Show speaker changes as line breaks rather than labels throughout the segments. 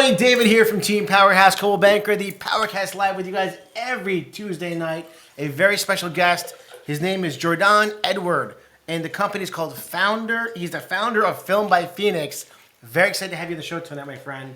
morning, David here from Team Powerhouse, Coldwell Banker, the PowerCast live with you guys every Tuesday night. A very special guest. His name is Jordon Edwards, and the company is called Founder. He's the founder of Film by Phoenix. Very excited to have you on the show tonight, my friend.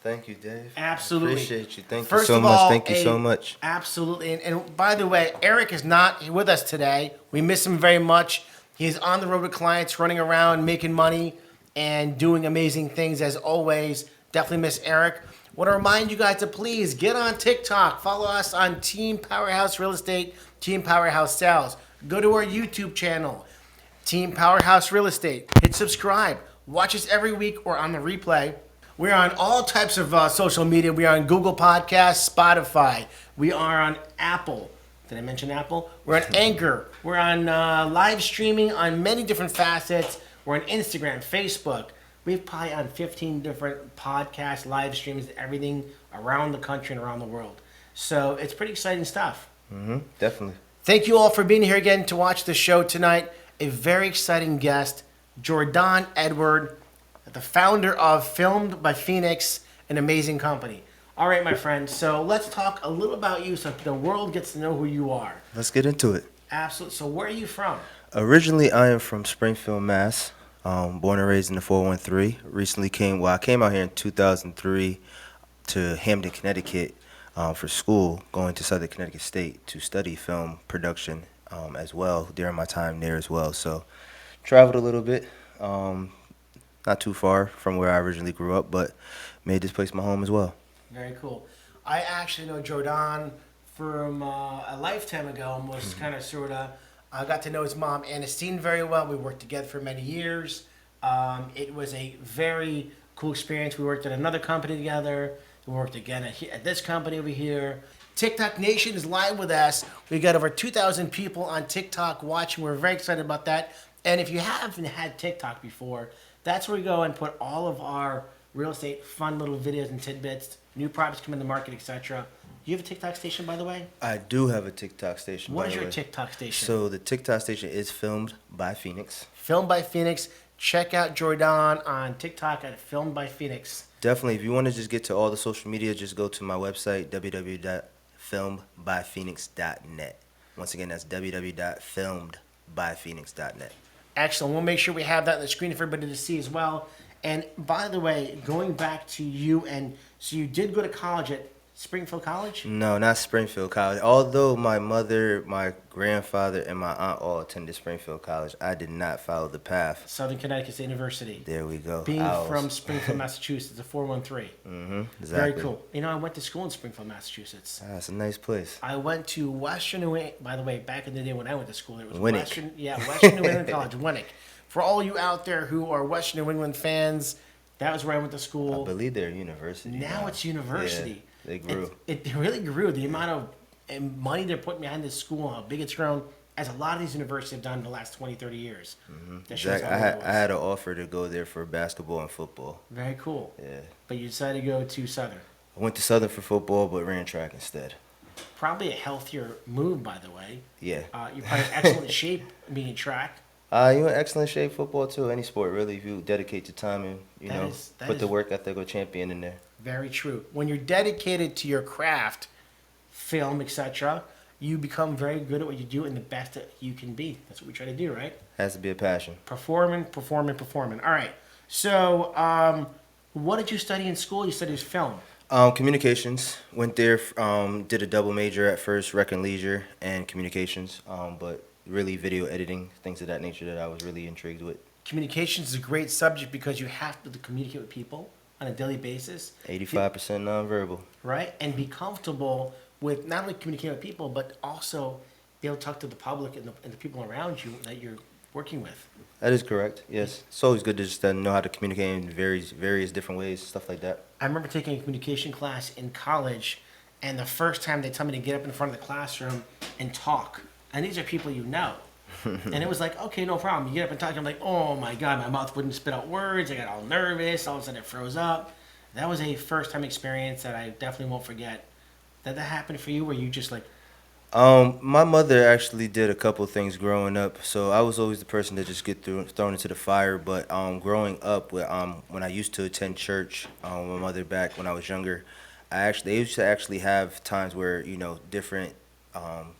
Thank you, Dave.
Absolutely.
Appreciate you. Thank you so much. Thank you so much.
Absolutely. And by the way, Eric is not with us today. We miss him very much. He's on the road with clients, running around, making money, and doing amazing things as always. Definitely miss Eric. Want to remind you guys to please get on TikTok. Follow us on Team Powerhouse Real Estate, Team Powerhouse Sales. Go to our YouTube channel, Team Powerhouse Real Estate. Hit subscribe. Watch us every week or on the replay. We're on all types of social media. We are on Google Podcasts, Spotify. We are on Apple. Did I mention Apple? We're on Anchor. We're on live streaming on many different facets. We're on Instagram, Facebook. We've probably on 15 different podcasts, live streams, everything around the country and around the world. So it's pretty exciting stuff.
Definitely.
Thank you all for being here again to watch the show tonight. A very exciting guest, Jordon Edwards, the founder of Filmed by Phoenix, an amazing company. All right, my friend. So let's talk a little about you so the world gets to know who you are.
Let's get into it.
Absolutely. So where are you from?
Originally, I am from Springfield, Mass. Born and raised in the 413. I came out here in 2003 to Hamden, Connecticut for school, going to Southern Connecticut State to study film production as well during my time there as well. So traveled a little bit. Not too far from where I originally grew up, but made this place my home as well.
Very cool. I actually know Jordon from a lifetime ago, almost kind of sort of. I got to know his mom, Ernestine, very well. We worked together for many years. It was a very cool experience. We worked at another company together. We worked again at this company over here. TikTok Nation is live with us. We got over 2,000 people on TikTok watching. We're very excited about that. And if you haven't had TikTok before, that's where we go and put all of our real estate fun little videos and tidbits, new products come in the market, etc. Do you have a TikTok station, by the way?
I do have a TikTok station.
What is your TikTok station?
So the TikTok station is Filmed by Phoenix.
Filmed by Phoenix. Check out Jordon on TikTok at Filmed by Phoenix.
Definitely. If you want to just get to all the social media, just go to my website, www.filmedbyphoenix.net. Once again, that's www.filmedbyphoenix.net.
Excellent. We'll make sure we have that on the screen for everybody to see as well. And by the way, going back to you, and so you did go to college at Springfield College?
No, not Springfield College. Although my mother, my grandfather, and my aunt all attended Springfield College, I did not follow the path.
Southern Connecticut State University.
There we go.
Being from Springfield, Massachusetts, a 413.
Exactly.
Very cool. You know, I went to school in Springfield, Massachusetts.
That's a nice place.
I went to Western New England. By the way, back in the day when I went to school, it was
Winnick.
Western New England College, Winnick. For all you out there who are Western New England fans, that was where I went to school.
I believe they're a university.
Now it's university.
Yeah, they grew.
It really grew. The amount of money they're putting behind this school, how big it's grown, as a lot of these universities have done in the last 20, 30 years. That shows
Exactly.
how
I had an offer to go there for basketball and football.
Very cool.
Yeah.
But you decided to go to Southern.
I went to Southern for football, but ran track instead.
Probably a healthier move, by the way.
Yeah.
You're probably in excellent shape being track.
You're in excellent shape, football too. Any sport really, if you dedicate your time and
That
put
is
the work ethic or champion in there.
Very true. When you're dedicated to your craft, film, etc., you become very good at what you do and the best that you can be. That's what we try to do, right?
Has to be a passion.
Performing. All right. So, what did you study in school? You studied film.
Communications. Went there, did a double major at first, rec and leisure and communications, but really video editing, things of that nature that I was really intrigued with.
Communications is a great subject because you have to communicate with people on a daily basis.
85% nonverbal.
Right? And be comfortable with not only communicating with people, but also be able to talk to the public and the people around you that you're working with.
That is correct, yes. It's always good to just know how to communicate in various different ways, stuff like that.
I remember taking a communication class in college, and the first time they tell me to get up in front of the classroom and talk. And these are people you know. And it was like, okay, no problem. You get up and talk. I'm like, oh my God, my mouth wouldn't spit out words. I got all nervous. All of a sudden it froze up. That was a first time experience that I definitely won't forget. Did that happen for you where you just like,
My mother actually did a couple things growing up, so I was always the person that just thrown into the fire. But growing up, when I used to attend church, my mother back when I was younger, they used to actually have times where different um,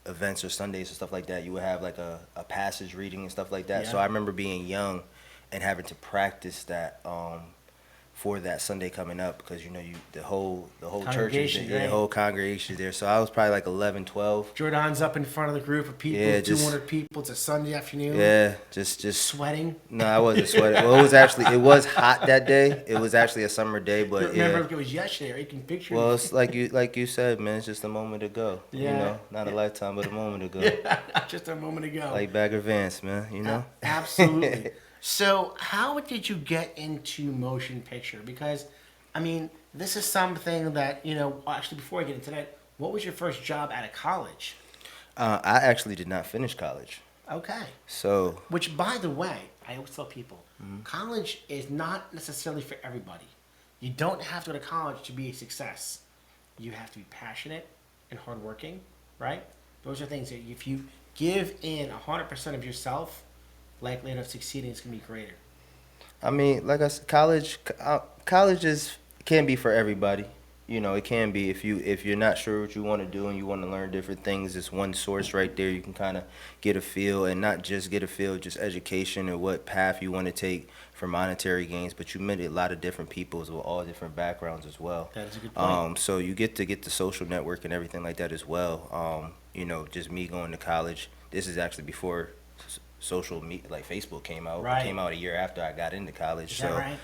events or Sundays and stuff like that. You would have like a passage reading and stuff like that. So
Yeah.
I remember being young and having to practice that. For that Sunday coming up because the whole church is
Congregation,
there, yeah,
right.
the whole congregation is there. So I was probably like 11, 12.
Jordan's up in front of the group of people,
Yeah,
200 people. It's a Sunday afternoon.
Yeah, just
Sweating.
no, I wasn't sweating. Well, it was hot that day. It was actually a summer day, but
Remember,
yeah.
it was yesterday. Right? You can picture.
Well, it's like you said, man. It's just a moment ago.
Yeah.
Not a lifetime, but a moment ago.
Yeah, just a moment ago.
Like Bagger Vance, man.
Absolutely. So, how did you get into motion picture? Because, I mean, this is something that, actually, before I get into that, what was your first job out of college?
I actually did not finish college,
Okay.
so
Which, by the way, I always tell people, college is not necessarily for everybody. You don't have to go to college to be a success. You have to be passionate and hardworking, right? Those are things that if you give in 100% of yourself, likelihood of succeeding is going to be greater.
I mean, like I said, college can be for everybody. It can be if you're not sure what you want to do and you want to learn different things. It's one source right there. You can kind of get a feel, and not just get a feel, just education or what path you want to take for monetary gains. But you meet a lot of different people with all different backgrounds as well.
That is a good point.
So you get to get the social network and everything like that as well. Just me going to college. This is actually before social media like Facebook came out.
Right.
It came out a year after I got into college.
Is that
So
right?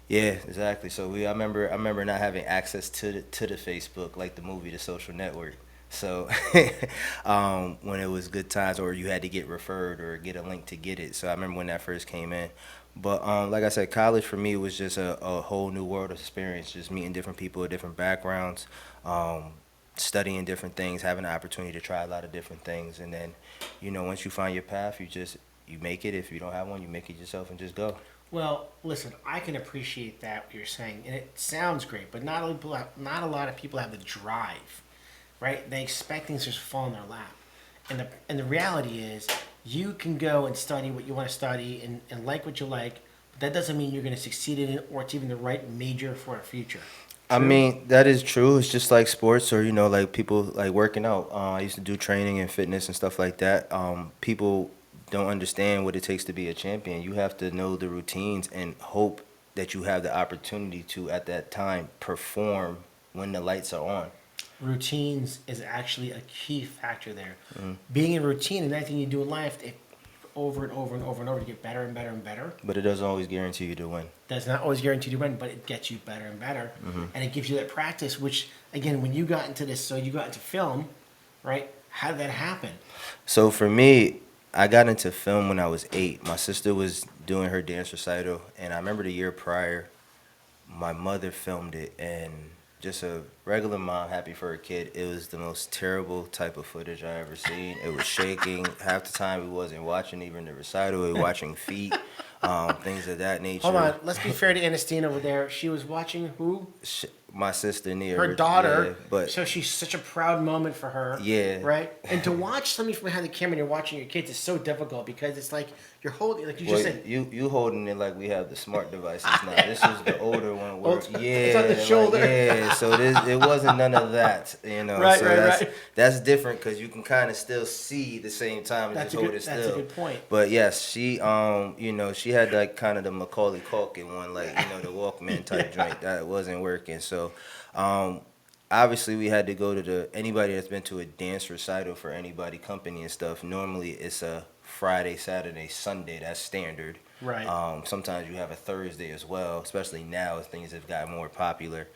yeah, exactly. So I remember not having access to the Facebook like the movie The Social Network. So when it was good times, or you had to get referred or get a link to get it. So I remember when that first came in. But like I said, college for me was just a whole new world of experience, just meeting different people with different backgrounds, studying different things, having the opportunity to try a lot of different things. And then, once you find your path, you make it. If you don't have one, you make it yourself and just go.
Well, listen, I can appreciate that what you're saying, and it sounds great, but not a lot of people have the drive, right? They expect things to just fall in their lap, and the reality is, you can go and study what you want to study and like what you like, but that doesn't mean you're going to succeed in it or it's even the right major for a future.
I
True?
mean, that is true. It's just like sports or, like people like working out. I used to do training and fitness and stuff like that. People don't understand what it takes to be a champion. You have to know the routines and hope that you have the opportunity to, at that time, perform when the lights are on.
Routines is actually a key factor there.
Mm.
Being in routine and anything you do in life, over and over and over and over to get better and better and better.
But it doesn't always guarantee you to win.
Does not always guarantee to win, but it gets you better and better, and it gives you that practice. Which, again, when you got into this, so you got into film, right? How did that happen?
So for me, I got into film when I was 8. My sister was doing her dance recital, and I remember the year prior, my mother filmed it, and just a regular mom happy for her kid. It was the most terrible type of footage I ever seen. It was shaking. Half the time we wasn't watching even the recital. We were watching feet, things of that nature.
Hold on, let's be fair to Ernestine over there. She was watching who?
My sister Nia.
Her daughter.
Yeah, but
so she's such a proud moment for her.
Yeah.
Right? And to watch something from behind the camera and you're watching your kids is so difficult because it's like you're holding, like you just said.
You holding it like we have the smart devices now. This is the older one. Where,
It's on the shoulder.
So it wasn't none of that.
Right,
so
right.
that's different because you can kind of still see the same time and
That's
just hold it still.
That's a good point.
But yes, she she had like kind of the Macaulay Culkin one, like the Walkman type joint that wasn't working. So obviously we had to go to anybody that's been to a dance recital for anybody company and stuff. Normally it's a Friday, Saturday, Sunday. That's standard.
Right.
Sometimes you have a Thursday as well, especially now as things have gotten more popular.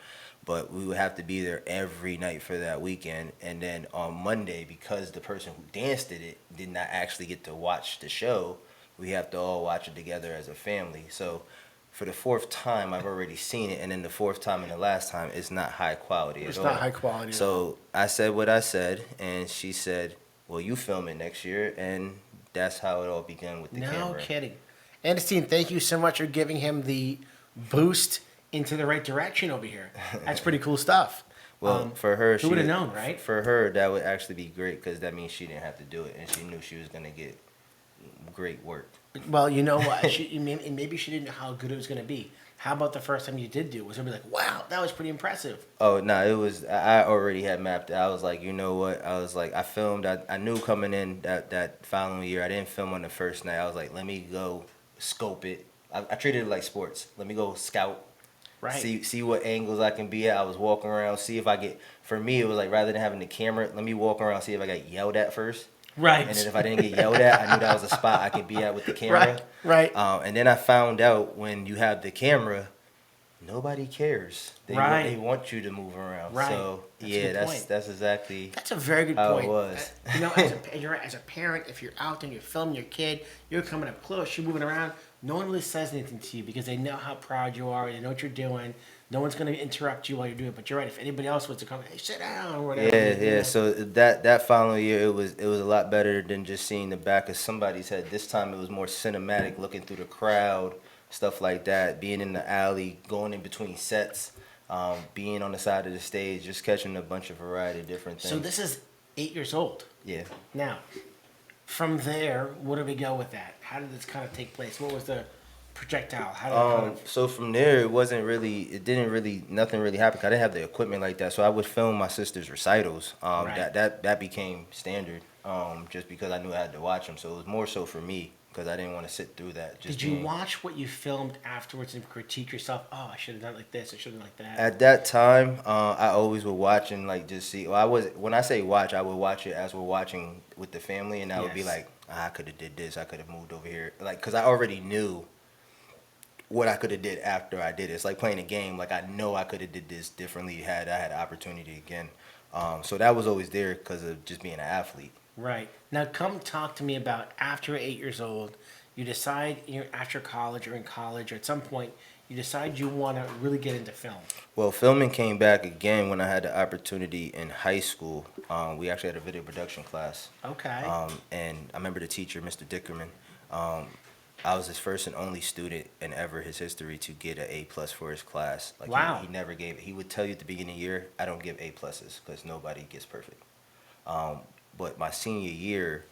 But we would have to be there every night for that weekend. And then on Monday, because the person who danced it did not actually get to watch the show, we have to all watch it together as a family. So for the 4th time, I've already seen it. And then the 4th time and the last time, it's not high quality at all.
It's not high quality.
So I said what I said, and she said, well, you film it next year. And that's how it all began with the camera.
No kidding. Ernestine, thank you so much for giving him the boost into the right direction over here. That's pretty cool stuff.
Well, for her,
who would have known, right?
For her, that would actually be great because that means she didn't have to do it, and she knew she was gonna get great work.
Well, you know what? Maybe she didn't know how good it was going to be. How about the first time you did do it? Was it like, wow, that was pretty impressive?
Oh no, it was. I already had mapped it. I was like, you know what? I was like, I filmed. I knew coming in that following year, I didn't film on the first night. I was like, let me go scope it. I treated it like sports. Let me go scout.
Right.
See what angles I can be at. I was walking around, see if I get. For me, it was like rather than having the camera, let me walk around, see if I got yelled at first.
Right.
And then if I didn't get yelled at, I knew that was a spot I could be at with the camera.
Right.
And then I found out when you have the camera, nobody cares. They want you to move around.
Right.
So that's exactly.
That's a very good
how
point.
it was.
You know, as a parent, if you're out there and you're filming your kid, you're coming up close, you're moving around. No one really says anything to you because they know how proud you are. They know what you're doing. No one's going to interrupt you while you're doing it. But you're right. If anybody else was to come, hey, sit down or whatever.
Yeah. So that following year, it was a lot better than just seeing the back of somebody's head. This time, it was more cinematic, looking through the crowd, stuff like that. Being in the alley, going in between sets, being on the side of the stage, just catching a bunch of variety of different things.
So this is 8 years old.
Yeah.
Now, from there, where do we go with that? How did this kind of take place? What was the projectile? How did it
So from there, nothing really happened. 'Cause I didn't have the equipment like that, so I would film my sister's recitals.
Right.
That became standard, just because I knew I had to watch them. So it was more so for me because I didn't want to sit through that.
Did you watch what you filmed afterwards and critique yourself? Oh, I should have done it like this. I should have done it like that.
At that time, I always would watch and like just see. Well, when I say watch, I would watch it as we're watching with the family, and I would be
Yes.
like, I could have did this. I could have moved over here, like because I already knew what I could have did after I did it. It's like playing a game. Like I know I could have did this differently had I had the opportunity again. So that was always there because of just being an athlete.
Right. Now, come talk to me about after 8 years old, you decide you're after college or in college or at some point, you decide you want to really get into film.
Well, filming came back again when I had the opportunity in high school. We actually had a video production class.
Okay.
And I remember the teacher, Mr. Dickerman. I was his first and only student in ever his history to get an A+ for his class. Like
wow.
He never gave it. He would tell you at the beginning of the year, I don't give A+ because nobody gets perfect. But my senior year,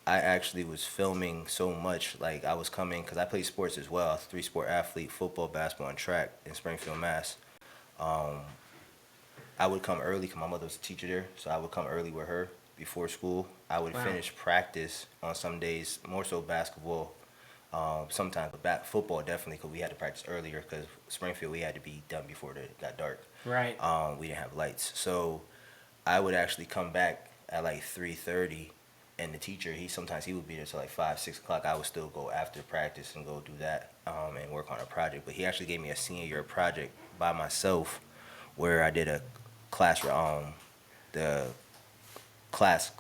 I actually was filming so much. Like I was coming, because I played sports as well. I was a 3-sport athlete, football, basketball, and track in Springfield, Mass. I would come early because my mother was a teacher there. So I would come early with her before school. I would finish practice on some days, more so basketball. Sometimes, but football definitely, because we had to practice earlier. Because Springfield, we had to be done before it got dark.
Right.
We didn't have lights, so I would actually come back at like 3:30, and the teacher, he would be there till like 5, 6 o'clock. I would still go after practice and go do that and work on a project. But he actually gave me a senior year project by myself, where I did a class the class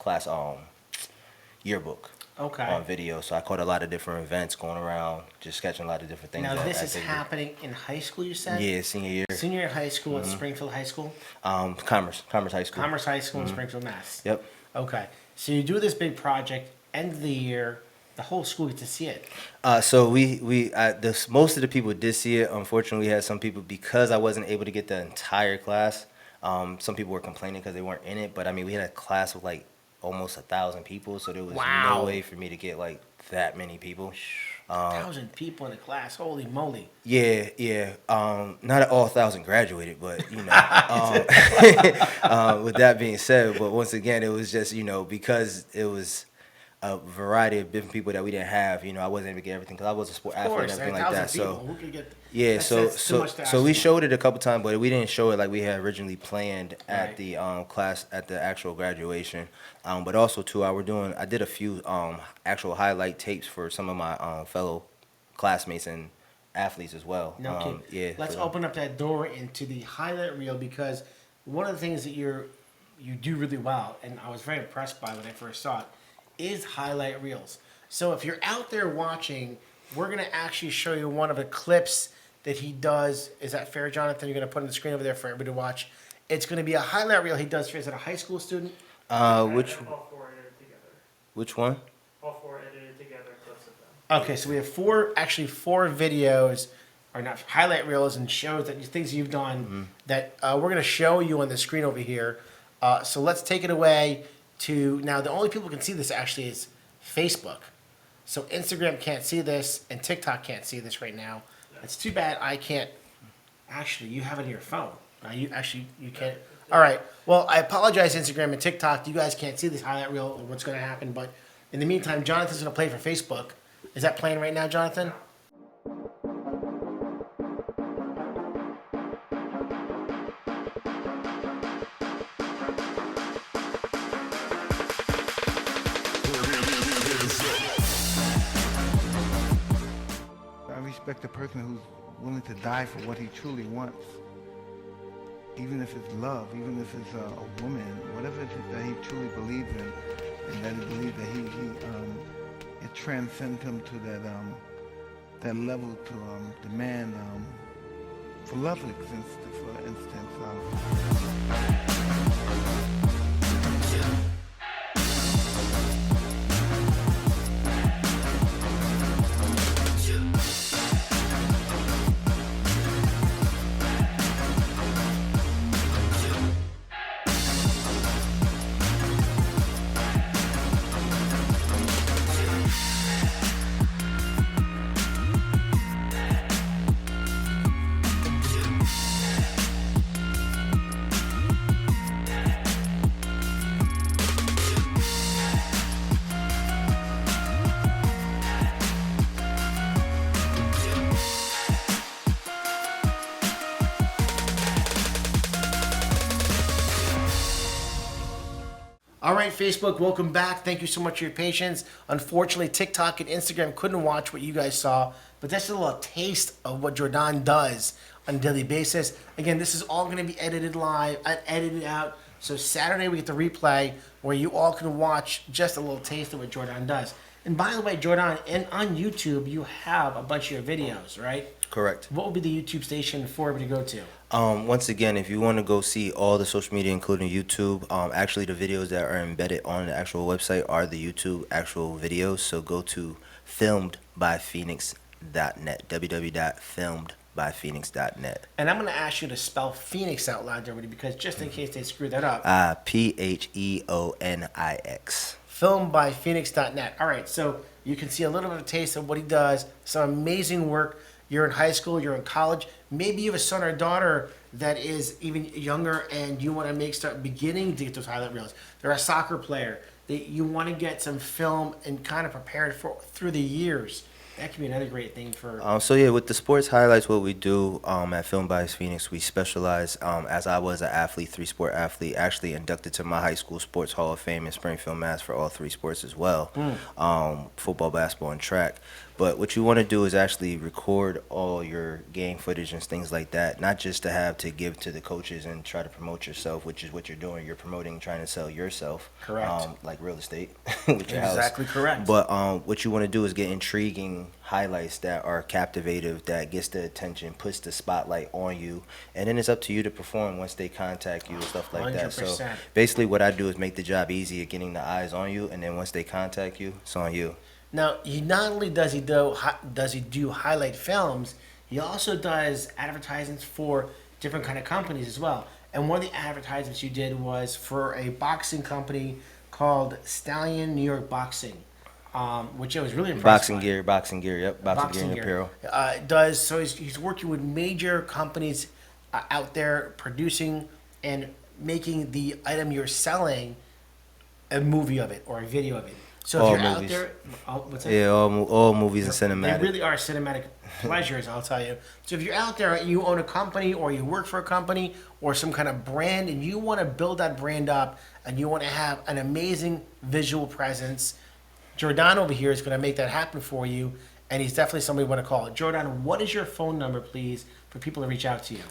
yearbook.
Okay.
On video, so I caught a lot of different events going around, just sketching a lot of different things.
Now this is happening in high school, you said?
Yeah, senior year.
Senior year of high school at Springfield High School?
Commerce High School.
Commerce High School in Springfield, Mass.
Yep.
Okay. So you do this big project, end of the year, the whole school gets to see it.
So most of the people did see it. Unfortunately, we had some people, because I wasn't able to get the entire class. Some people were complaining because they weren't in it, but I mean, we had a class with like almost 1,000 people, so there was no way for me to get like that many people.
1,000 people in a class, holy moly.
Yeah. Not all 1,000 graduated, but you know. With that being said, but once again, it was just, because it was a variety of different people that we didn't have. I wasn't able to get everything because I was a sport athlete and everything like that. So
who could get
yeah,
that's too much to ask
so we
for.
showed it a couple times, but we didn't show it like we had originally planned at
Right.
the class at the actual graduation. But also too, I did a few actual highlight tapes for some of my fellow classmates and athletes as well.
No kidding.
Yeah.
Let's open up that door into the highlight reel, because one of the things that you do really well, and I was very impressed by when I first saw it, is highlight reels. So if you're out there watching, we're going to actually show you one of the clips that he does. Is that fair, Jonathan? You're going to put on the screen over there for everybody to watch. It's going to be a highlight reel he does. Is it a high school student?
Which
All four edited together.
which one?
All four edited together, clips of them.
Okay, so we have four videos or not highlight reels and shows that things you've done that we're going to show you on the screen over here. So let's take it away to now. The only people who can see this actually is Facebook. So Instagram can't see this and TikTok can't see this right now. It's too bad I can't. Actually, you have it on your phone. You can't. All right. Well, I apologize, Instagram and TikTok. You guys can't see this highlight reel or what's going to happen. But in the meantime, Jonathan's going to play for Facebook. Is that playing right now, Jonathan?
I respect a person who's willing to die for what he truly wants. Even if it's love, even if it's a woman, whatever it is that he truly believes in, and that he believes that it transcends him to that level to demand for love, for instance.
All right, Facebook, welcome back. Thank you so much for your patience. Unfortunately, TikTok and Instagram couldn't watch what you guys saw, but that's a little taste of what Jordon does on a daily basis. Again, this is all going to be edited live, edited out. So Saturday we get the replay where you all can watch just a little taste of what Jordon does. And by the way, Jordon, on YouTube, you have a bunch of your videos, right?
Correct.
What would be the YouTube station for everybody to go to?
Once again, if you want to go see all the social media, including YouTube, actually the videos that are embedded on the actual website are the YouTube actual videos. So go to filmedbyphoenix.net, www.filmedbyphoenix.net.
And I'm going to ask you to spell Phoenix out loud to everybody because just in case they screw that up.
Pheonix.
Filmedbyphoenix.net. All right, so you can see a little bit of a taste of what he does. Some amazing work. You're in high school, you're in college. Maybe you have a son or daughter that is even younger and you want to start beginning to get those highlight reels. They're a soccer player. You want to get some film and kind of prepared for through the years. That could be another great thing for...
So yeah, with the sports highlights, what we do at Film by Phoenix, we specialize, as I was an athlete, 3-sport athlete, actually inducted to my high school sports hall of fame in Springfield, Mass. For all 3 sports as well, football, basketball, and track. But what you want to do is actually record all your game footage and things like that, not just to have to give to the coaches and try to promote yourself, which is what you're doing. You're promoting, trying to sell yourself.
Correct.
Like real estate with your house.
Exactly correct.
But what you want to do is get intriguing highlights that are captivative, that gets the attention, puts the spotlight on you, and then it's up to you to perform once they contact you and stuff like that. So
100%.
basically what I do is make the job easy at getting the eyes on you, and then once they contact you, it's on you.
Now, he not only does he do highlight films, he also does advertisements for different kind of companies as well. And one of the advertisements you did was for a boxing company called Stallion New York Boxing, which I was really impressed
Boxing
by.
gear, yep, boxing gear and apparel.
So he's working with major companies out there producing and making the item you're selling a movie of it or a video of it. So
All
if you're
movies.
out there, what's that?
Yeah, all movies and cinematic.
They really are cinematic pleasures, I'll tell you. So if you're out there, you own a company or you work for a company or some kind of brand and you want to build that brand up and you want to have an amazing visual presence, Jordon over here is going to make that happen for you, and he's definitely somebody you want to call. Jordon, what is your phone number, please, for people to reach out to you?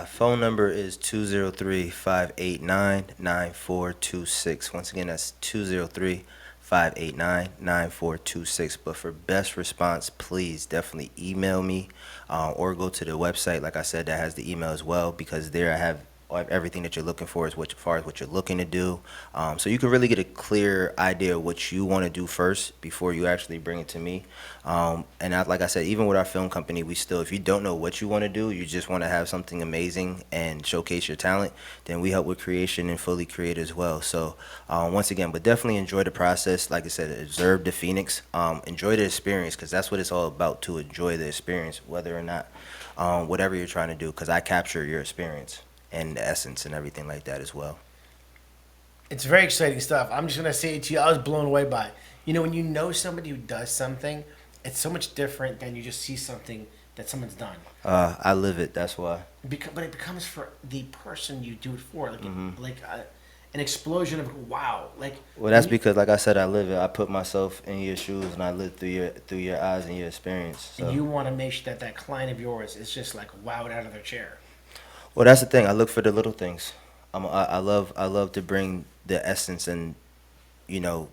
Phone number is 203-589-9426. Once again, that's 203-589-9426. But for best response, please definitely email me or go to the website. Like I said, that has the email as well, because there I have everything that you're looking for, as far as what you're looking to do. So you can really get a clear idea of what you want to do first before you actually bring it to me. Like I said, even with our film company, we still, if you don't know what you want to do, you just want to have something amazing and showcase your talent, then we help with creation and fully create as well. So once again, but definitely enjoy the process. Like I said, observe the Phoenix, enjoy the experience, because that's what it's all about, to enjoy the experience, whether or not whatever you're trying to do, because I capture your experience and the essence and everything like that as well.
It's very exciting stuff. I'm just gonna say it to you. I was blown away by it. You know, when you know somebody who does something, it's so much different than you just see something that someone's done.
I live it. That's why.
But it becomes for the person you do it for, like an explosion of wow. Like,
Well, that's because, like I said, I live it. I put myself in your shoes, and I live through your eyes and your experience. So.
you want to make sure that that client of yours is just like wowed out of their chair.
Well, that's the thing. I look for the little things. I love to bring the essence and,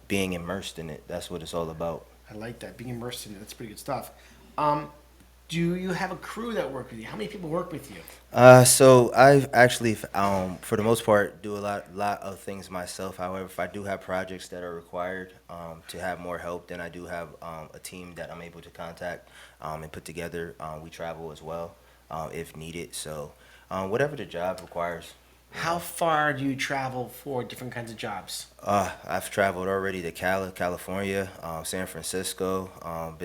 being immersed in it. That's what it's all about.
I like that, being immersed in it. That's pretty good stuff. Do you have a crew that work with you? How many people work with you?
So I've actually, for the most part, do a lot of things myself. However, if I do have projects that are required to have more help, then I do have a team that I'm able to contact and put together. We travel as well if needed. So whatever the job requires.
How far do you travel for different kinds of jobs?
I've traveled already to California, San Francisco.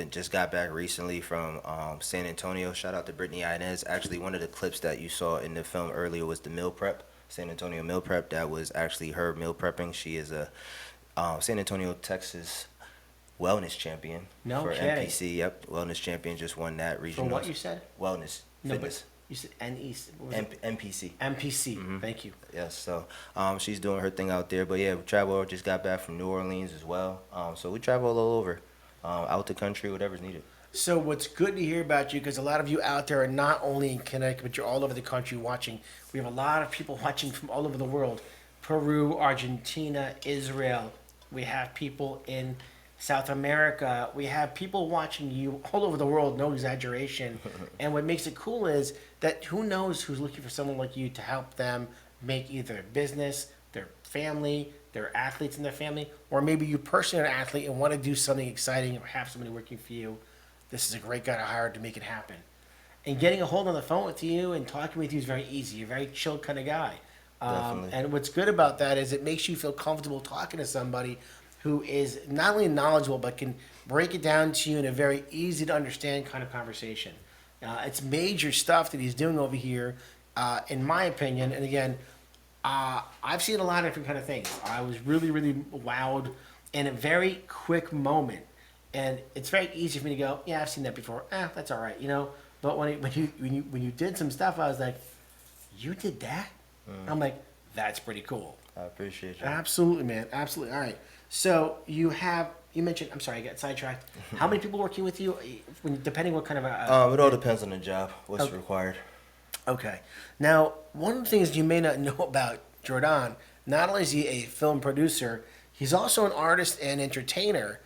Just got back recently from San Antonio. Shout out to Brittany Inez. Actually, one of the clips that you saw in the film earlier was the meal prep, San Antonio meal prep. That was actually her meal prepping. She is a San Antonio, Texas wellness champion
No
for
kidding.
NPC. Yep, wellness champion, just won that
For
regional.
what you said?
Wellness,
No,
fitness,
but you said NE. What was it?
NPC.
MPC. Thank you.
Yes, so she's doing her thing out there. But yeah, we travel. Just got back from New Orleans as well. So we travel all over, out the country, whatever's needed.
So what's good to hear about you, because a lot of you out there are not only in Connecticut, but you're all over the country watching. We have a lot of people watching from all over the world. Peru, Argentina, Israel. We have people in South America. We have people watching you all over the world, no exaggeration. And what makes it cool is that who knows who's looking for someone like you to help them make either business, their family, their athletes in their family, or maybe you personally are an athlete and want to do something exciting or have somebody working for you. This is a great guy to hire to make it happen. And getting a hold on the phone with you and talking with you is very easy. You're a very chill kind of guy.
Definitely.
And what's good about that is it makes you feel comfortable talking to somebody who is not only knowledgeable but can break it down to you in a very easy to understand kind of conversation. It's major stuff that he's doing over here, in my opinion. And again, I've seen a lot of different kind of things. I was really, really wowed in a very quick moment. And it's very easy for me to go, yeah, I've seen that before. That's all right, But when you did some stuff, I was like, you did that? I'm like, that's pretty cool.
I appreciate you.
Absolutely, man. Absolutely. All right. So you mentioned, I'm sorry, I got sidetracked. How many people working with you, depending what kind of a...
It all depends on the job, what's
Okay.
required.
Okay. Now, one of the things you may not know about Jordon, not only is he a film producer, he's also an artist and entertainer,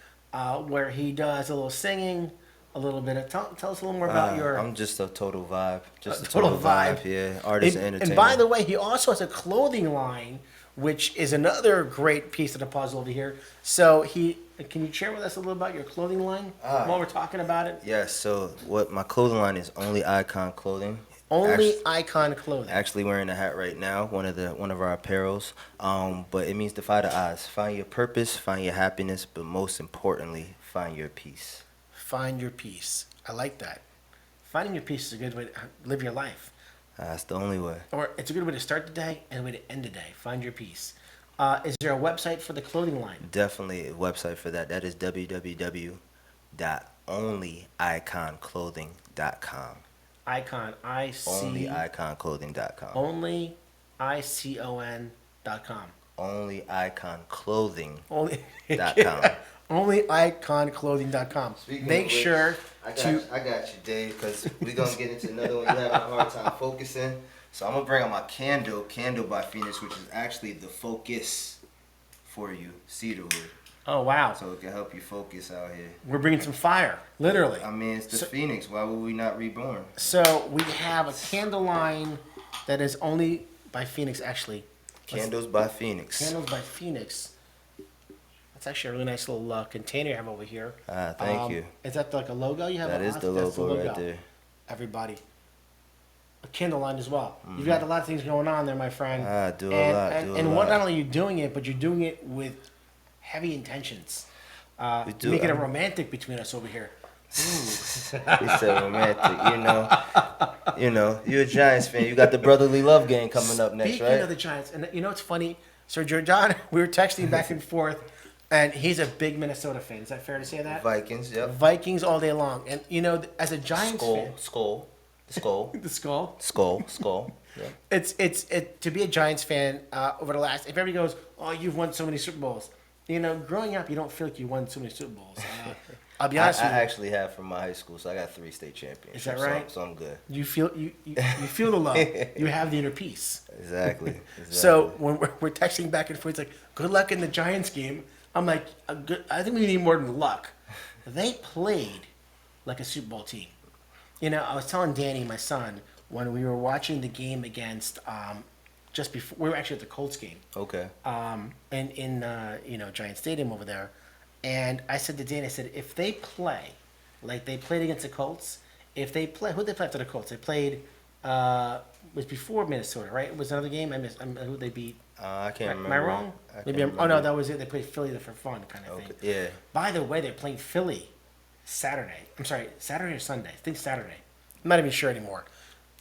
where he does a little singing, a little bit of... Tell us a little more about your...
I'm just a total vibe. Just a
total
total
vibe.
vibe. Yeah, artist and entertainer.
And by the way, he also has a clothing line, which is another great piece of the puzzle over here. So can you share with us a little about your clothing line while we're talking about it?
Yes. So what my clothing line is, Only Icon Clothing.
Only Icon Clothing.
Actually wearing a hat right now, one of our apparels. But it means defy the odds. Find your purpose, find your happiness, but most importantly, find your peace.
Find your peace. I like that. Finding your peace is a good way to live your life.
That's the only way.
Or it's a good way to start the day and a way to end the day. Find your peace. Is there a website for the clothing line?
Definitely a website for that. That is www.onlyiconclothing.com.
Icon,
Onlyiconclothing.com.
onlyicon.com.
Onlyiconclothing.com.
Only onlyiconclothing.com. Make sure
I
to
got you, Dave, because we're going to get into another one. You're having a hard time focusing. So I'm going to bring out my Candle by Phoenix, which is actually the focus for you, cedarwood.
Oh wow.
So it can help you focus out here.
We're bringing some fire, literally.
I mean, it's the Phoenix. Why would we not reborn?
So we have a candle line that is only by Phoenix, actually.
Candles by Phoenix.
Candles by Phoenix. That's actually a really nice little container you have over here.
Thank you.
Is that like a logo you have?
That is the
That's
logo right there.
Everybody. A candle line as well. You've got a lot of things going on there, my friend.
Do a lot.
And not only are you doing it, but you're doing it with heavy intentions.
We do.
Making it romantic between us over here.
He said romantic, you know, you're a Giants fan. You got the brotherly love game coming up next,
Speaking
right?
of the Giants, and you know what's funny? Sir Jordon, we were texting back and forth, and he's a big Minnesota fan. Is that fair to say that?
Vikings, yep.
Vikings all day long. And, you know, as a Giants fan...
Skull.
The skull?
Skull. Yeah.
It's to be a Giants fan over the last... If everybody goes, oh, you've won so many Super Bowls. You know, growing up, you don't feel like you won so many Super Bowls. I'll be honest with you.
I actually have from my high school, so I got 3 state championships.
Is that right?
So I'm good.
You feel you feel the love. You have the inner peace.
Exactly.
So when we're texting back and forth, it's like, good luck in the Giants game. I'm like, I think we need more than luck. They played like a Super Bowl team. You know, I was telling Danny, my son, when we were watching the game against, just before, we were actually at the Colts game.
Okay.
In Giant Stadium over there. And I said to Danny, I said, if they play like they played against the Colts, who'd they play after the Colts? They played, was before Minnesota, right? It was another game? Who'd they beat?
I can't remember.
Am I wrong? Oh, no, that was it. They played Philly for fun kind of thing.
Yeah.
By the way, they're playing Philly Saturday. I'm sorry, Saturday or Sunday? I think Saturday. I'm not even sure anymore.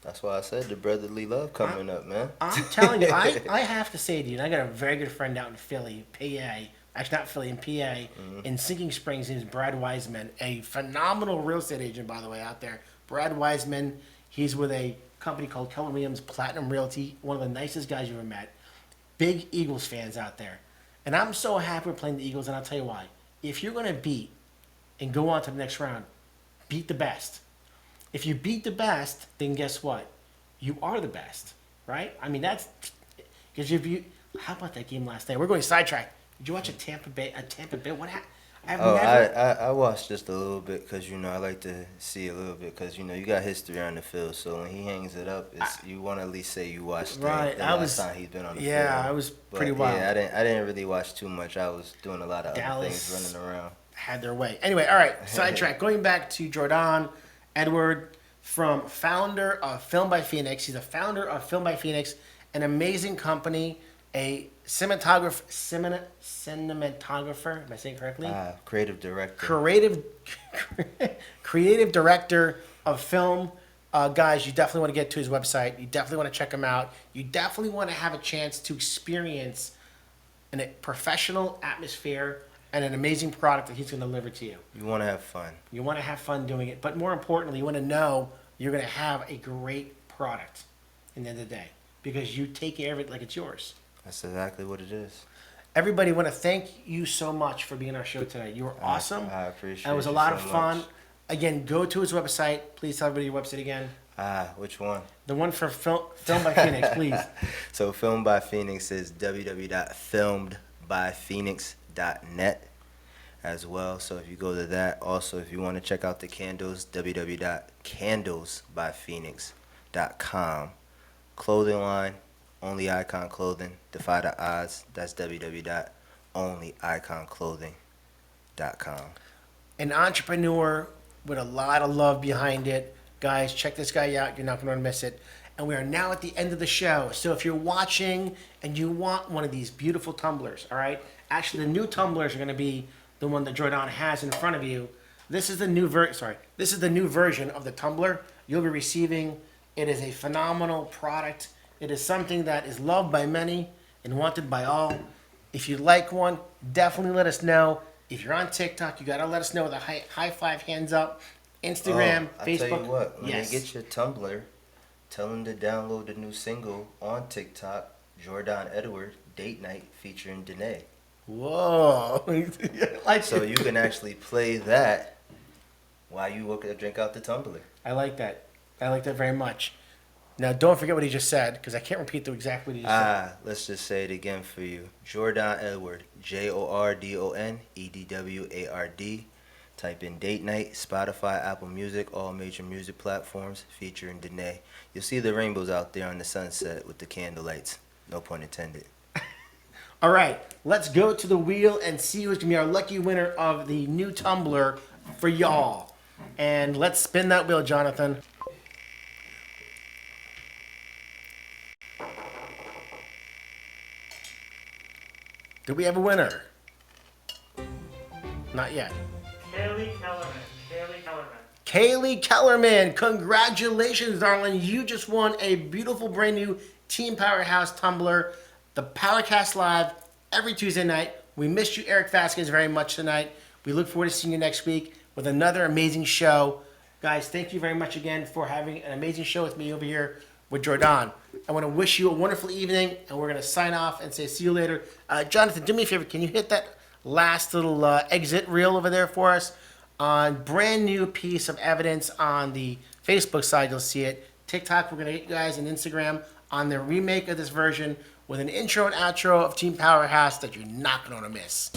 That's why I said the brotherly love coming up, man.
I'm telling you, I have to say to you, and I got a very good friend out in Philly, PA. Actually, not Philly, in PA, in Sinking Springs. His name's Brad Wiseman, a phenomenal real estate agent, by the way, out there. Brad Wiseman, he's with a company called Keller Williams Platinum Realty, one of the nicest guys you ever met. Big Eagles fans out there. And I'm so happy we're playing the Eagles, and I'll tell you why. If you're going to beat and go on to the next round, beat the best. If you beat the best, then guess what? You are the best, right? I mean, that's... Because if you... How about that game last night? We're going sidetrack. Did you watch a Tampa Bay? What happened?
I watched just a little bit because, I like to see a little bit because, you got history on the field. So when he hangs it up, you want to at least say you watched
right.
the last time he's been on the field.
Yeah, I was pretty wild.
Yeah, I didn't really watch too much. I was doing a lot of other things running around.
Had their way. Anyway, all right, sidetrack. Going back to Jordon Edwards, founder of Film by Phoenix. He's the founder of Film by Phoenix, an amazing company, a cinematographer. Am I saying it correctly?
Creative director.
Creative director of film. Guys, you definitely want to get to his website. You definitely want to check him out. You definitely want to have a chance to experience a professional atmosphere and an amazing product that he's going to deliver to you.
You want to have fun.
You want to have fun doing it. But more importantly, you want to know you're going to have a great product in the end of the day because you take care of it like it's yours.
That's exactly what it is.
Everybody, want to thank you so much for being on our show today. You were awesome.
I appreciate it.
It was a lot of fun. Again, go to his website. Please tell everybody your website again.
Which one?
The one for Film by Phoenix, please.
So Film by Phoenix is www.filmedbyphoenix.net as well. So if you go to that, also if you want to check out the candles, www.candlesbyphoenix.com. Clothing line, Only Icon Clothing, Defy the Odds. That's www.onlyiconclothing.com.
An entrepreneur with a lot of love behind it. Guys, check this guy out. You're not going to miss it. And we are now at the end of the show. So if you're watching and you want one of these beautiful tumblers, all right? Actually, the new tumblers are going to be the one that Jordon has in front of you. This is the new This is the new version of the tumbler you'll be receiving. It is a phenomenal product. It is something that is loved by many and wanted by all. If you like one, definitely let us know. If you're on TikTok, you got to let us know with a high five, hands up. Instagram, Facebook.
I'll tell you what, when
yes.
you get your Tumblr, tell them to download the new single on TikTok, Jordon Edwards, Date Night, featuring Danae.
Whoa.
So you can actually play that while you drink out the tumbler.
I like that. I like that very much. Now, don't forget what he just said, because I can't repeat exactly what he just said.
Let's just say it again for you. Jordon Edwards, Jordon Edward. Type in Date Night, Spotify, Apple Music, all major music platforms, featuring Danae. You'll see the rainbows out there on the sunset with the candle lights. No pun intended.
All right, let's go to the wheel and see who's going to be our lucky winner of the new tumbler for y'all. And let's spin that wheel, Jonathan. Do we have a winner? Not yet.
Kaylee Kellerman. Kaylee Kellerman.
Kaylee Kellerman, congratulations, darling. You just won a beautiful brand new Team Powerhouse tumbler. The PowerCast Live every Tuesday night. We missed you, Eric Vasquez, very much tonight. We look forward to seeing you next week with another amazing show. Guys, thank you very much again for having an amazing show with me over here with Jordon. I want to wish you a wonderful evening, and we're going to sign off and say see you later. Jonathan, do me a favor. Can you hit that last little exit reel over there for us? On brand new piece of evidence on the Facebook side, you'll see it. TikTok, we're going to get you guys, and Instagram on the remake of this version with an intro and outro of Team Powerhouse that you're not going to miss.